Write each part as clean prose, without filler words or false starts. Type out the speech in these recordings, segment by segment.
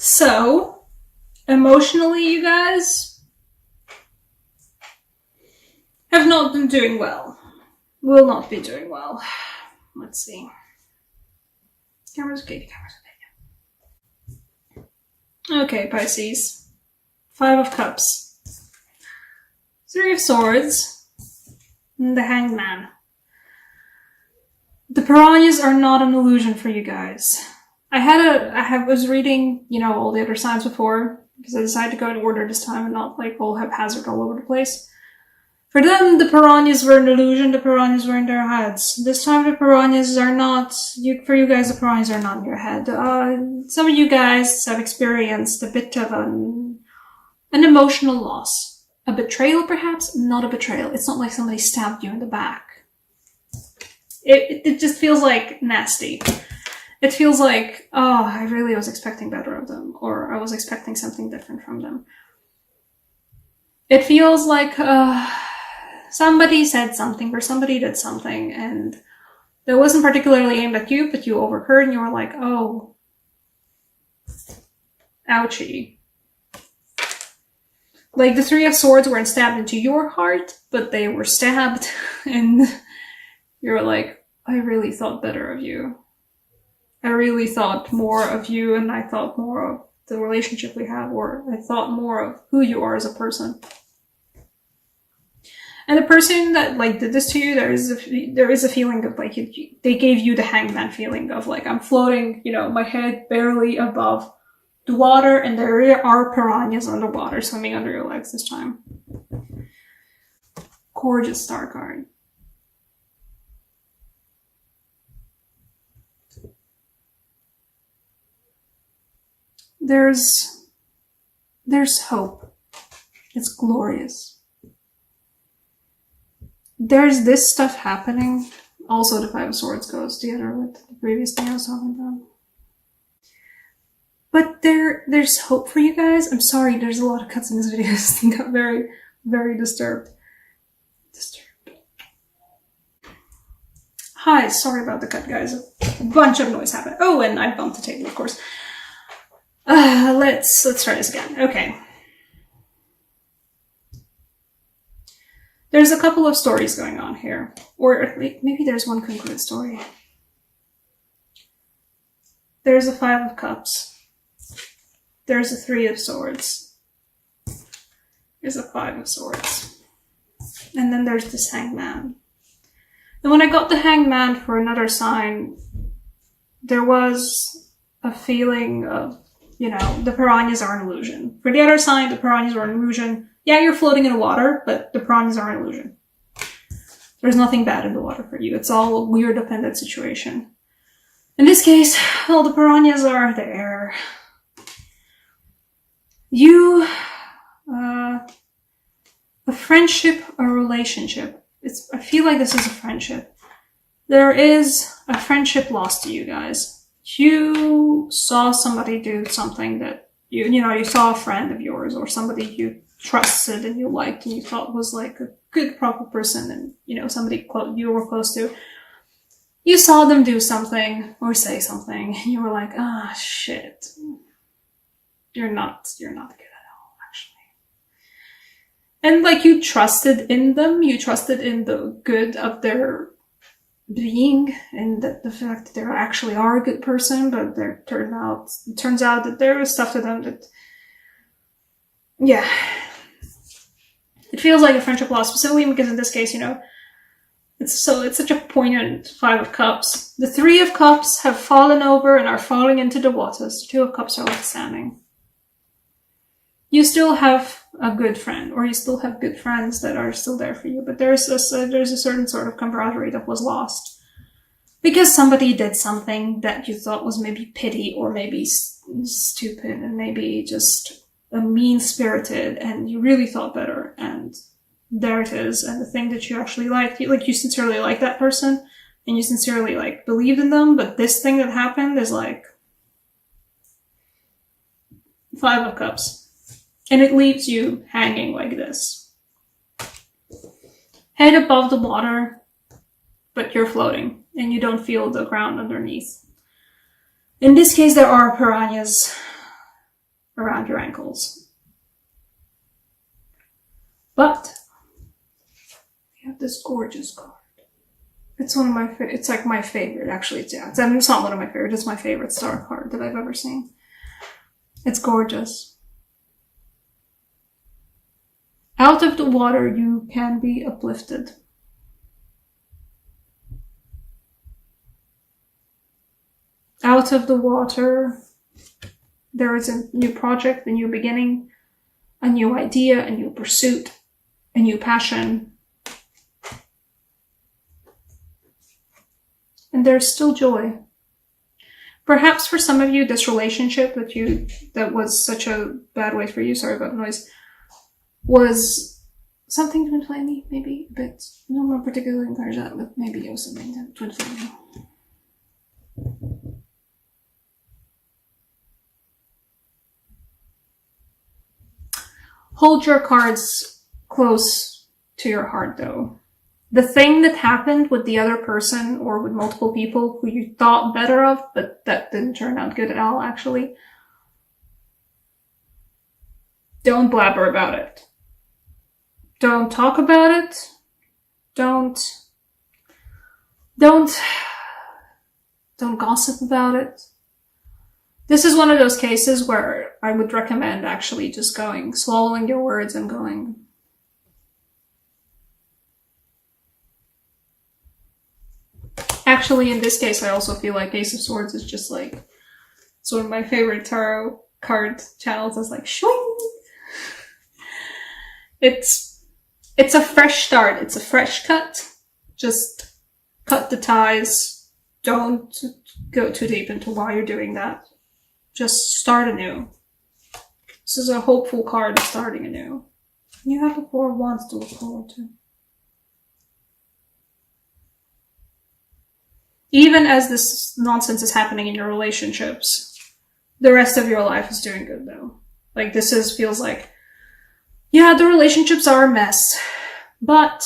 So, emotionally, you guys have not been doing well. Will not be doing well. Let's see. Camera's okay, camera's okay. Okay, Pisces. 5 of Cups. 3 of Swords. And the Hanged Man. The piranhas are not an illusion for you guys. I was reading, all the other signs before, because I decided to go in order this time and not like all haphazard all over the place. For them, the piranhas were an illusion, the piranhas were in their heads. This time the piranhas are not, for you guys, the piranhas are not in your head. Some of you guys have experienced a bit of an emotional loss. A betrayal, perhaps? Not a betrayal. It's not like somebody stabbed you in the back. It just feels like nasty. It feels like, oh, I really was expecting better of them, or I was expecting something different from them. It feels like somebody said something or somebody did something and that wasn't particularly aimed at you, but you overheard and you were like, oh, ouchie. Like the 3 of Swords weren't stabbed into your heart, but they were stabbed and you're like, I really thought better of you. I really thought more of you and I thought more of the relationship we have, or I thought more of who you are as a person. And the person that did this to you, there is a feeling of they gave you the Hanged Man feeling of I'm floating, my head barely above the water and there are piranhas underwater swimming under your legs this time. Gorgeous star card. There's hope. It's glorious. There's this stuff happening. Also, the 5 of Swords goes together with the previous thing I was talking about. But there's hope for you guys. I'm sorry, there's a lot of cuts in this video. I got very, very disturbed. Hi, sorry about the cut, guys. A bunch of noise happened. Oh, and I bumped the table, of course. Let's try this again. Okay. There's a couple of stories going on here. Or maybe there's one concluded story. There's a 5 of Cups. There's a 3 of Swords. There's a 5 of Swords. And then there's this Hanged Man. And when I got the Hanged Man for another sign, there was a feeling of, the piranhas are an illusion. For the other sign, the piranhas are an illusion. Yeah, you're floating in the water, but the piranhas are an illusion. There's nothing bad in the water for you. It's all a weird dependent situation. In this case, well, the piranhas are there. You, a friendship, a relationship. I feel like this is a friendship. There is a friendship lost to you guys. You saw somebody do something that you saw a friend of yours or somebody you trusted and you liked and you thought was a good, proper person and, somebody you were close to. You saw them do something or say something and you were like, ah, shit. You're not good at all, actually. And you trusted in them, you trusted in the good of their being and the fact that they actually are a good person, but it turns out that there is stuff to them that, yeah. It feels like a friendship loss, specifically because in this case, it's such a poignant 5 of Cups. The 3 of Cups have fallen over and are falling into the waters. The 2 of Cups are left standing. You still have a good friend, or you still have good friends that are still there for you, but there's a certain sort of camaraderie that was lost. Because somebody did something that you thought was maybe petty, or maybe stupid, and maybe just mean-spirited, and you really thought better, and there it is, and the thing that you actually liked, you sincerely like that person, and you sincerely, believed in them, but this thing that happened is 5 of Cups. And it leaves you hanging like this. Head above the water, but you're floating, and you don't feel the ground underneath. In this case, there are piranhas around your ankles. But we have this gorgeous card. It's one of my favorite. It's like my favorite, actually. It's not one of my favorites. It's my favorite star card that I've ever seen. It's gorgeous. Out of the water, you can be uplifted. Out of the water, there is a new project, a new beginning, a new idea, a new pursuit, a new passion. And there's still joy. Perhaps for some of you, this relationship that was such a bad way for you, sorry about the noise, was something twin flamey, maybe, but no more particularly encourage that, but maybe it was something twin flamey. Hold your cards close to your heart, though. The thing that happened with the other person or with multiple people who you thought better of, but that didn't turn out good at all, actually. Don't blabber about it. Don't talk about it. Don't gossip about it. This is one of those cases where I would recommend actually just swallowing your words and going. Actually, in this case, I also feel like Ace of Swords is just like, it's one of my favorite tarot card channels. It's like, shwing! It's a fresh start. It's a fresh cut. Just cut the ties. Don't go too deep into why you're doing that. Just start anew. This is a hopeful card of starting anew. You have the Four of Wands to look forward to. Even as this nonsense is happening in your relationships, the rest of your life is doing good, though. Like, feels like, yeah, the relationships are a mess, but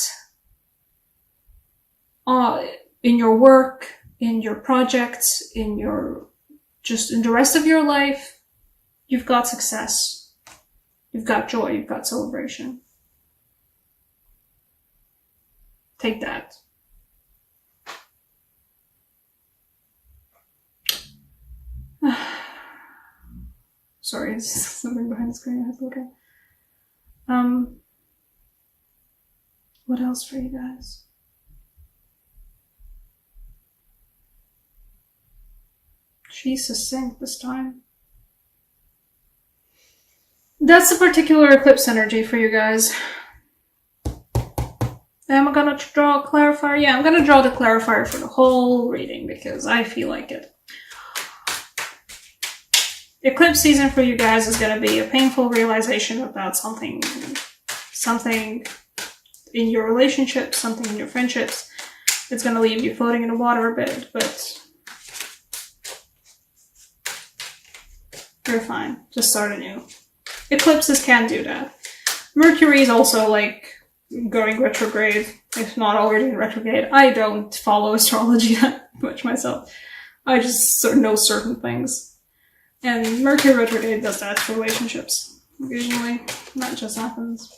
in your work, in your projects, in the rest of your life, you've got success. You've got joy. You've got celebration. Take that. Sorry, it's something behind the screen I have to look at. What else for you guys? She's succinct this time. That's a particular eclipse energy for you guys. Am I gonna draw a clarifier? Yeah, I'm gonna draw the clarifier for the whole reading because I feel like it. Eclipse season for you guys is going to be a painful realization about something in your relationships, something in your friendships. It's going to leave you floating in the water a bit, but you're fine. Just start anew. Eclipses can do that. Mercury is also like going retrograde, if not already in retrograde. I don't follow astrology that much myself. I just know certain things. And Mercury retrograde does that for relationships, occasionally. That just happens.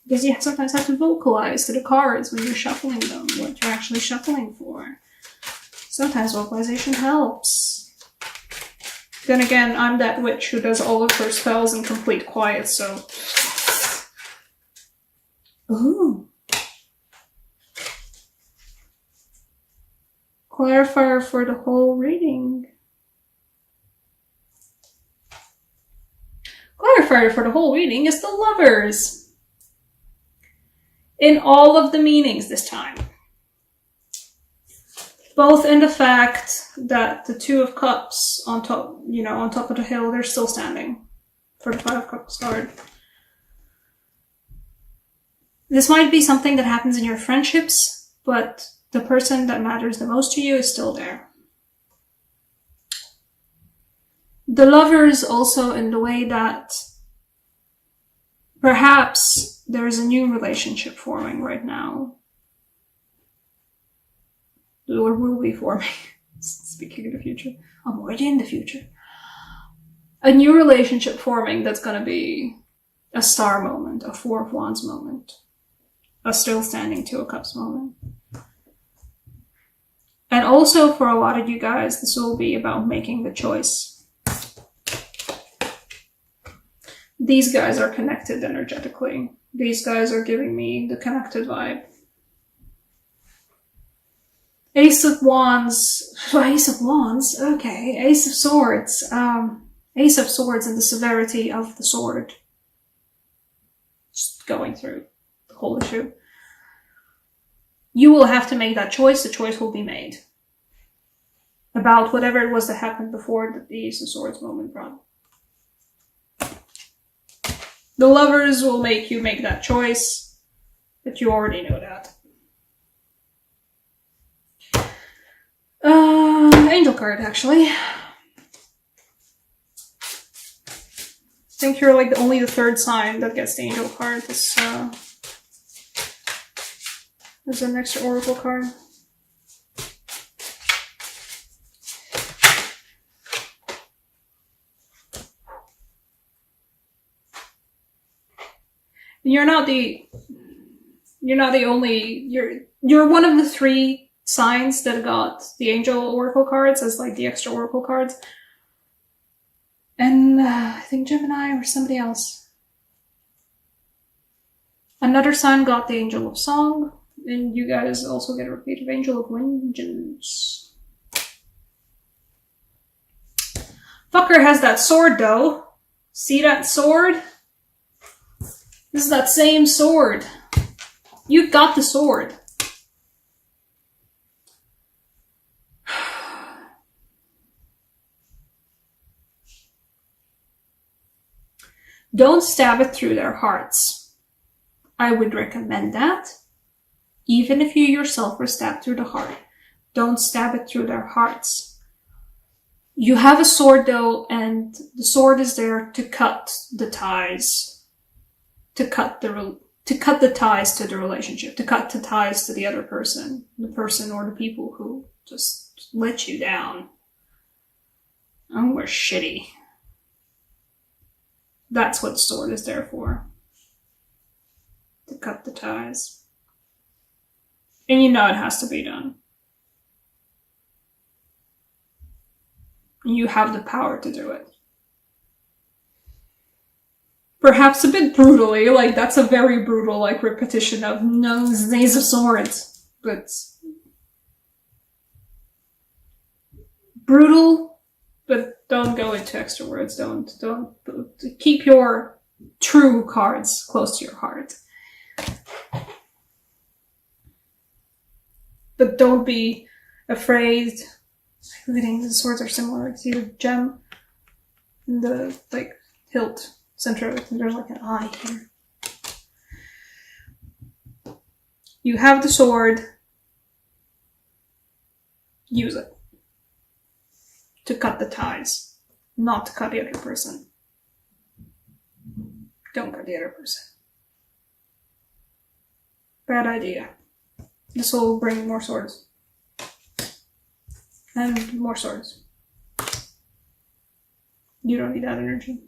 Because you sometimes have to vocalize to the cards when you're shuffling them, what you're actually shuffling for. Sometimes vocalization helps. Then again, I'm that witch who does all of her spells in complete quiet, so... Ooh. Clarifier for the whole reading. Clarifier for the whole reading is the Lovers. In all of the meanings this time. Both in the fact that the Two of Cups on top, on top of the hill, they're still standing for the Five of Cups card. This might be something that happens in your friendships, but the person that matters the most to you is still there. The Lovers also in the way that perhaps there is a new relationship forming right now. Or will be forming. Speaking of the future. I'm already in the future. a new relationship forming that's going to be a star moment, a Four of Wands moment, a still standing Two of Cups moment. And also for a lot of you guys, this will be about making the choice. These guys are connected energetically. These guys are giving me the connected vibe. Ace of Wands, okay. Ace of Swords, Ace of Swords and the severity of the sword. Just going through the whole issue. You will have to make that choice. The choice will be made. About whatever it was that happened before the Ace of Swords moment brought. The Lovers will make you make that choice, but you already know that. Angel card, actually. I think you're like only the third sign that gets the angel card. This, there's an extra oracle card. You're not the only, you're one of the three signs that got the angel oracle cards as like the extra oracle cards. And I think Gemini or somebody else. Another sign got the Angel of Song, and you guys also get a repeat of Angel of Vengeance. Fucker has that sword though. See that sword? This is that same sword. You've got the sword. Don't stab it through their hearts. I would recommend that. Even if you yourself were stabbed through the heart, don't stab it through their hearts. You have a sword though, and the sword is there to cut the ties. To cut the ties to the relationship, to cut the ties to the other person, the person or the people who just let you down. And we're shitty. That's what the sword is there for. To cut the ties. And you know it has to be done. You have the power to do it. Perhaps a bit brutally, like that's a very brutal like repetition of no, Ace of Swords. But brutal, but don't go into extra words. Don't keep your true cards close to your heart. But don't be afraid. I think the swords are similar. See the gem in the like hilt center of it, and there's like an eye here. You have the sword. Use it. To cut the ties, not to cut the other person. Don't cut the other person. Bad idea. This will bring more swords. And more swords. You don't need that energy.